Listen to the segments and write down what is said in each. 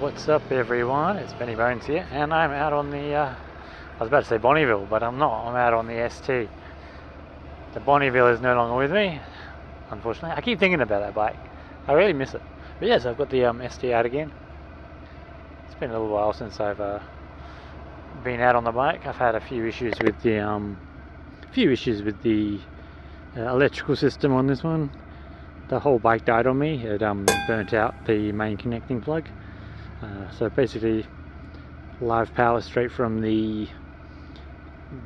What's up everyone, it's Benny Bones here, and I'm out on the, I was about to say Bonneville, but I'm not. I'm out on the ST. The Bonneville is no longer with me, unfortunately. I keep thinking about that bike. I really miss it. But yes, I've got the ST out again. It's been a little while since I've been out on the bike. I've had a few issues with the electrical system on this one. The whole bike died on me. It burnt out the main connecting plug. So basically live power straight from the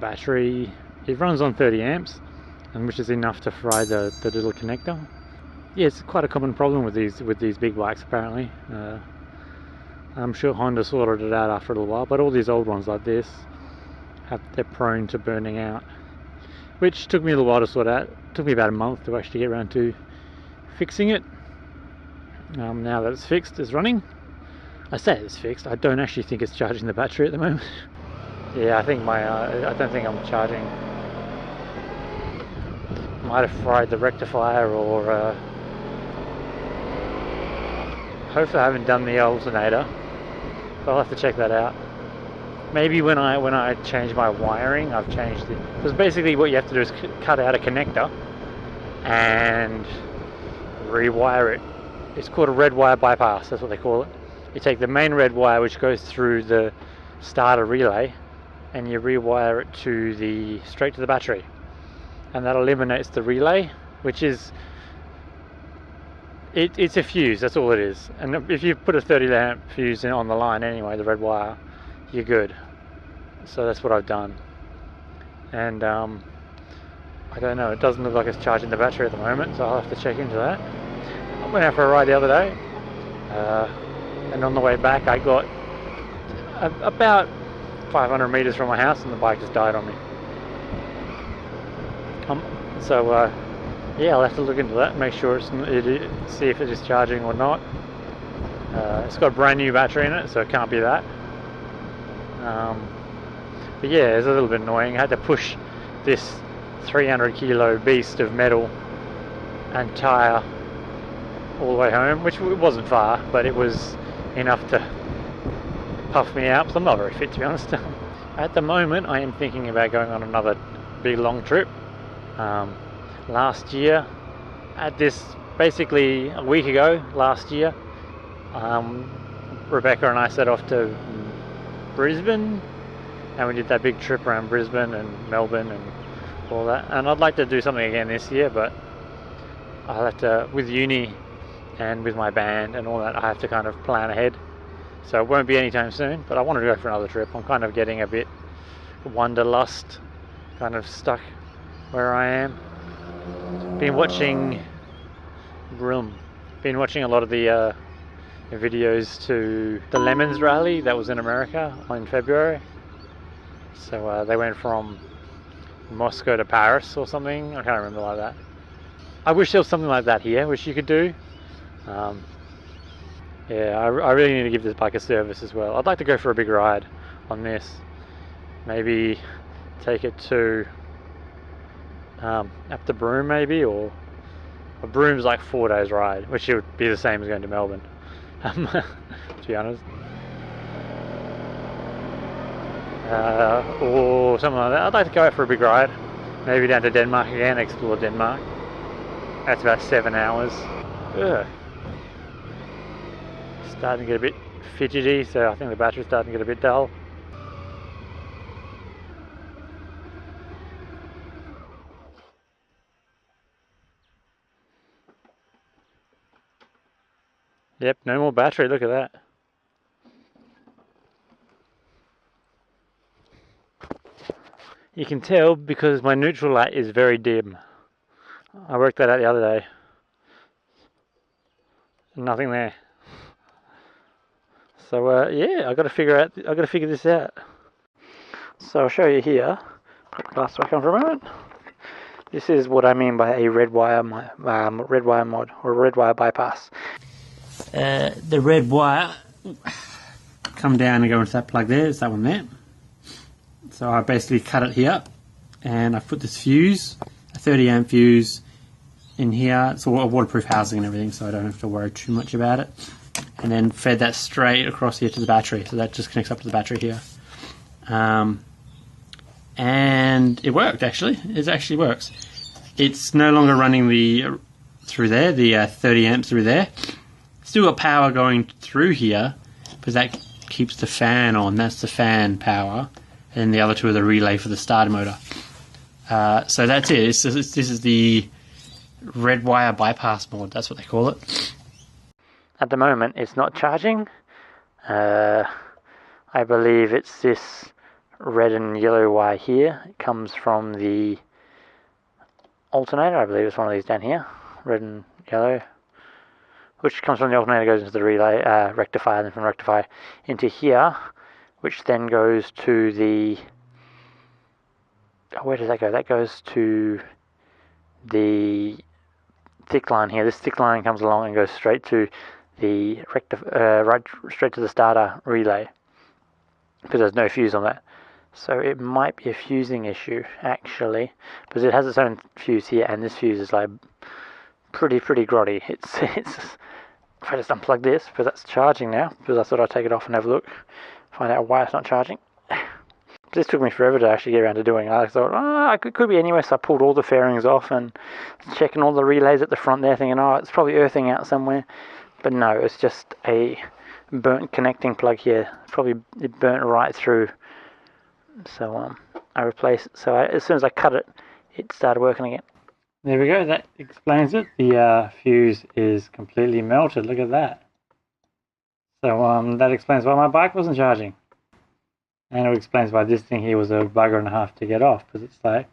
battery. It runs on 30 amps, and which is enough to fry the little connector. Yeah, it's quite a common problem with these big bikes apparently. I'm sure Honda sorted it out after a little while, but all these old ones like this they're prone to burning out, which took me a little while to sort out. It took me about a month to actually get around to fixing it. Now that it's fixed, it's running. I say it's fixed. I don't actually think it's charging the battery at the moment. Yeah, I think I don't think I'm charging. Might have fried the rectifier, or hopefully I haven't done the alternator. But I'll have to check that out. Maybe when I change my wiring, I've changed it. Because basically what you have to do is cut out a connector and rewire it. It's called a red wire bypass, that's what they call it. You take the main red wire which goes through the starter relay and you rewire it straight to the battery, and that eliminates the relay, which is it's a fuse, that's all it is. And if you put a 30 amp fuse in on the line anyway, the red wire, you're good. So that's what I've done. And I don't know, it doesn't look like it's charging the battery at the moment, so I'll have to check into that. I went out for a ride the other day, and on the way back I got about 500 meters from my house and the bike just died on me. Yeah, I'll have to look into that, make sure see if it is charging or not. It's got a brand new battery in it, so it can't be that. But yeah, it's a little bit annoying. I had to push this 300 kilo beast of metal and tyre all the way home, which wasn't far, but it was enough to puff me out, because I'm not very fit, to be honest. At the moment I am thinking about going on another big long trip. Last year, basically a week ago last year, Rebecca and I set off to Brisbane, and we did that big trip around Brisbane and Melbourne and all that. And I'd like to do something again this year, but I'll have to, with uni and with my band and all that, I have to kind of plan ahead. So it won't be anytime soon, but I wanted to go for another trip. I'm kind of getting a bit wanderlust, kind of stuck where I am. Been watching a lot of the videos to the Lemons rally that was in America in February. So they went from Moscow to Paris or something. I can't remember like that. I wish there was something like that here, which you could do. Yeah, I really need to give this bike a service as well. I'd like to go for a big ride on this. Maybe take it to up to Broome maybe, or Broome's like 4 days ride, which would be the same as going to Melbourne, to be honest. Or something like that. I'd like to go out for a big ride, maybe down to Denmark again, explore Denmark. That's about 7 hours. Ugh. Starting to get a bit fidgety, so I think the battery's starting to get a bit dull. Yep, no more battery, look at that. You can tell because my neutral light is very dim. I worked that out the other day. Nothing there. So yeah, I got to figure this out. So I'll show you here. Put the glass back on for a moment. This is what I mean by a red wire mod, or red wire bypass. The red wire come down and go into that plug there. It's that one there. So I basically cut it here, and I put this fuse, a 30 amp fuse, in here. It's all a waterproof housing and everything, so I don't have to worry too much about it. and then fed that straight across here to the battery. So that just connects up to the battery here. And it worked, actually. It actually works. It's no longer running the 30 amps through there. Still got power going through here, because that keeps the fan on. That's the fan power. And the other two are the relay for the starter motor. So that's it. This is the red wire bypass mod. That's what they call it. At the moment, it's not charging. I believe it's this red and yellow wire here. It comes from the alternator. I believe it's one of these down here, red and yellow, which comes from the alternator, goes into the relay rectifier, and then from rectifier into here, which then goes to the, where does that go? That goes to the thick line here. This thick line comes along and goes straight to the right straight to the starter relay, because there's no fuse on that. So it might be a fusing issue, actually, because it has its own fuse here, and this fuse is like pretty grotty. It's if I just unplug this, because that's charging now, because I thought I'd take it off and have a look, find out why it's not charging. This took me forever to actually get around to doing it. I thought, oh, it could be anyway, so I pulled all the fairings off and checking all the relays at the front there, thinking, oh, it's probably earthing out somewhere. But no, it's just a burnt connecting plug here. Probably it burnt right through. So I replaced it. So as soon as I cut it, it started working again. There we go. That explains it. The fuse is completely melted. Look at that. So that explains why my bike wasn't charging. And it explains why this thing here was a bugger and a half to get off, because it's like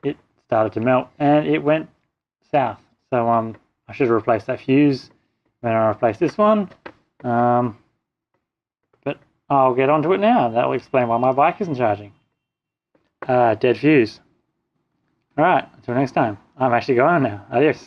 it started to melt and it went south. So I should have replaced that fuse when I replaced this one. But I'll get onto it now. That will explain why my bike isn't charging. Dead fuse. Alright, until next time. I'm actually going now. Adios.